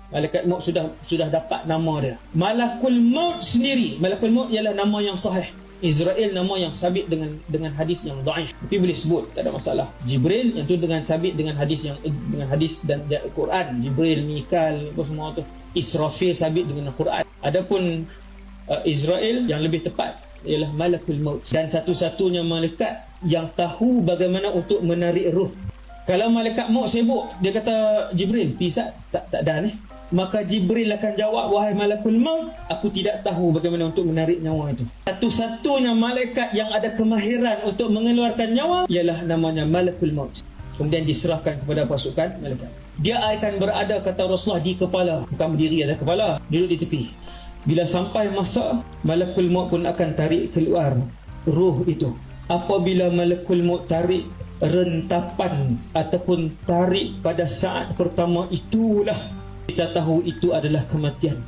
Malaikat maut sudah dapat nama dia. Malakul maut sendiri, malakul maut ialah nama yang sahih. Israel nama yang sabit dengan hadis yang dhaif, tapi boleh sebut, tak ada masalah. Jibril yang tu dengan sabit dengan hadis dan Quran. Jibril, Mikal, apa semua tu. Israfil sabit dengan Quran. Adapun Israel yang lebih tepat ialah malakul maut, dan satu-satunya malaikat yang tahu bagaimana untuk menarik roh. Kalau malaikat maut sibuk, dia kata Jibril, pisat tak ada ni. Maka Jibril akan jawab, wahai malakul maut, aku tidak tahu bagaimana untuk menarik nyawa itu. Satu-satunya malaikat yang ada kemahiran untuk mengeluarkan nyawa ialah namanya malakul maut. Kemudian diserahkan kepada pasukan malaikat. Dia akan berada, kata Rasulullah, di kepala, bukan berdiri atas kepala, duduk di tepi. Bila sampai masa, malakul maut pun akan tarik keluar roh itu. Apabila malakul maut tarik rentapan ataupun tarik pada saat pertama, itulah kita tahu itu adalah kematian.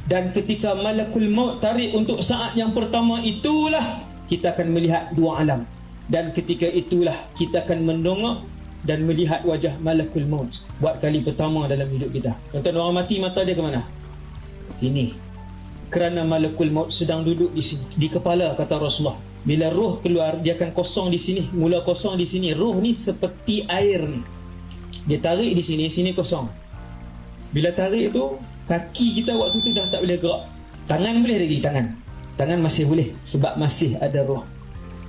Dan ketika malakul maut tarik untuk saat yang pertama, itulah kita akan melihat dua alam. Dan ketika itulah kita akan mendongak dan melihat wajah malakul maut buat kali pertama dalam hidup kita. Tuan-tuan, orang mati mata dia ke mana? Sini. Kerana malakul maut sedang duduk di sini, di kepala, kata Rasulullah. Bila roh keluar, dia akan kosong di sini, mula kosong di sini. Roh ni seperti air ni. Dia tarik di sini, sini kosong. Bila tarik tu, kaki kita waktu tu dah tak boleh gerak. Tangan boleh lagi, tangan masih boleh sebab masih ada roh.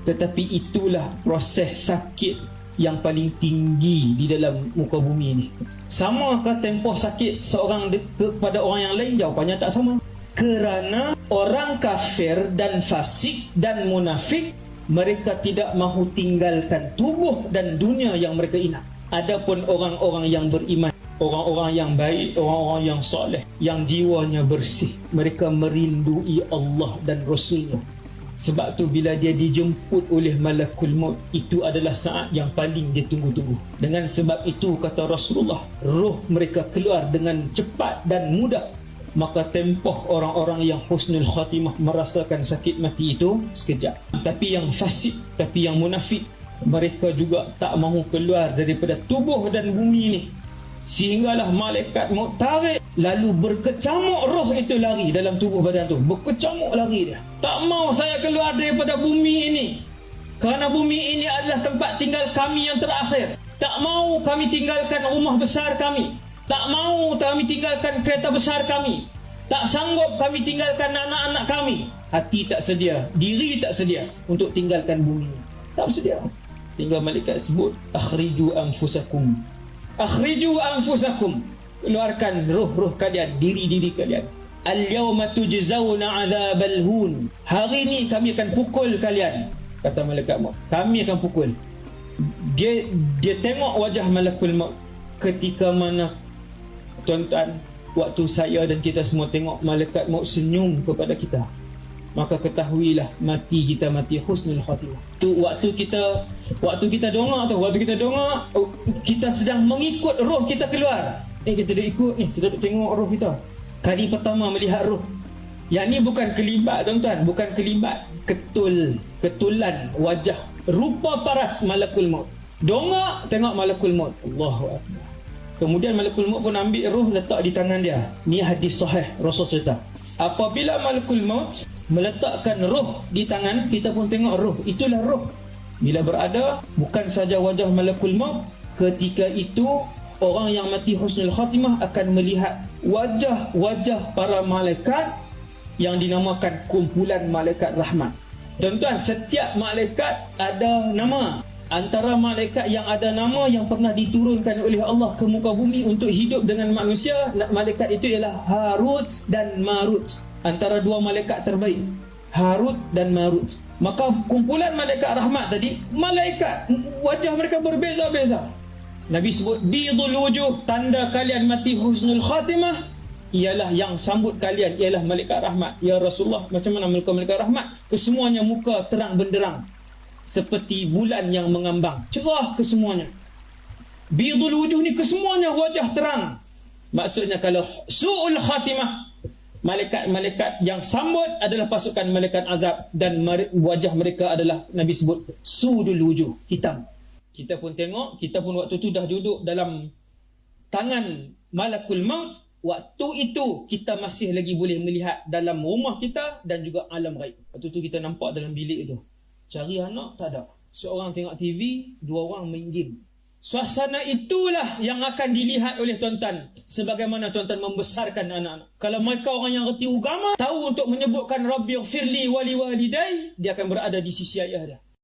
Tetapi itulah proses sakit yang paling tinggi di dalam muka bumi ni. Samakah tempoh sakit seorang kepada orang yang lain? Jawapannya tak sama. Kerana orang kafir dan fasik dan munafik, mereka tidak mahu tinggalkan tubuh dan dunia yang mereka ingat. Adapun orang-orang yang beriman, orang-orang yang baik, orang-orang yang soleh, yang jiwanya bersih, mereka merindui Allah dan Rasulnya. Sebab tu bila dia dijemput oleh malakul maut, itu adalah saat yang paling dia tunggu-tunggu. Dengan sebab itu, kata Rasulullah, roh mereka keluar dengan cepat dan mudah. Maka tempoh orang-orang yang husnul khatimah merasakan sakit mati itu sekejap. Tapi yang fasik, tapi yang munafik, mereka juga tak mahu keluar daripada tubuh dan bumi ini. Sehinggalah malaikat maut tarik, lalu berkecamuk roh itu lari dalam tubuh badan tu. Berkecamuk lari dia. Tak mau saya keluar daripada bumi ini, kerana bumi ini adalah tempat tinggal kami yang terakhir. Tak mau kami tinggalkan rumah besar kami. Tak mau kami tinggalkan kereta besar kami. Tak sanggup kami tinggalkan anak-anak kami. Hati tak sedia, diri tak sedia untuk tinggalkan bumi. Tak bersedia. Sehingga malaikat sebut, akhriju anfusakum. Akhriju anfusakum. Keluarkan roh-roh kalian, diri-diri kalian. Al-yawma tujzawna 'adzabal hun. Hari ini kami akan pukul kalian, kata malaikat maut. Kami akan pukul. Dia tengok wajah malakul maut. Ketika mana, tuan-tuan, waktu saya dan kita semua tengok malaikat maut senyum kepada kita, maka ketahuilah mati kita mati husnul khatimah. Tu waktu kita dongak tu, kita sedang mengikut roh kita keluar. Kita dah ikut ni, kita dah tengok roh kita. Kali pertama melihat roh. Yang ni bukan kelibat, tuan-tuan, bukan kelibat, ketulan wajah, rupa paras malakul maut. Dongak tengok malakul maut. Allahu akbar. Kemudian malakul maut pun ambil roh, letak di tangan dia. Ni hadis sahih, Rasul cerita. Apabila malakul maut meletakkan roh di tangan, kita pun tengok roh. Itulah roh. Bila berada, bukan saja wajah malakul maut, ketika itu orang yang mati husnul khatimah akan melihat wajah-wajah para malaikat yang dinamakan kumpulan malaikat rahmat. Tuan-tuan, setiap malaikat ada nama. Antara malaikat yang ada nama yang pernah diturunkan oleh Allah ke muka bumi untuk hidup dengan manusia, malaikat itu ialah Harut dan Marut. Antara dua malaikat terbaik, Harut dan Marut. Maka kumpulan malaikat rahmat tadi, malaikat wajah mereka berbeza-beza. Nabi sebut bidul wujuh, tanda kalian mati husnul khatimah ialah yang sambut kalian ialah malaikat rahmat. Ya Rasulullah, macam mana malaikat rahmat? Kesemuanya muka terang benderang, seperti bulan yang mengambang, cerah kesemuanya. Bidul wujuh ni kesemuanya wajah terang. Maksudnya kalau su'ul khatimah, malaikat-malaikat yang sambut adalah pasukan malaikat azab, dan wajah mereka adalah Nabi sebut sudul wujuh, hitam. Kita pun tengok, kita pun waktu tu dah duduk dalam tangan malakul maut, Waktu itu kita masih lagi boleh melihat dalam rumah kita dan juga alam gaib. Waktu itu kita nampak dalam bilik itu. Cari anak, tak ada. Seorang tengok TV, 2 orang main game. Suasana itulah yang akan dilihat oleh tuan-tuan. Sebagaimana tuan-tuan membesarkan anak-anak. Kalau mereka orang yang reti agama, tahu untuk menyebutkan Rabbighfirli wali walidai, dia akan berada di sisi ayah dia.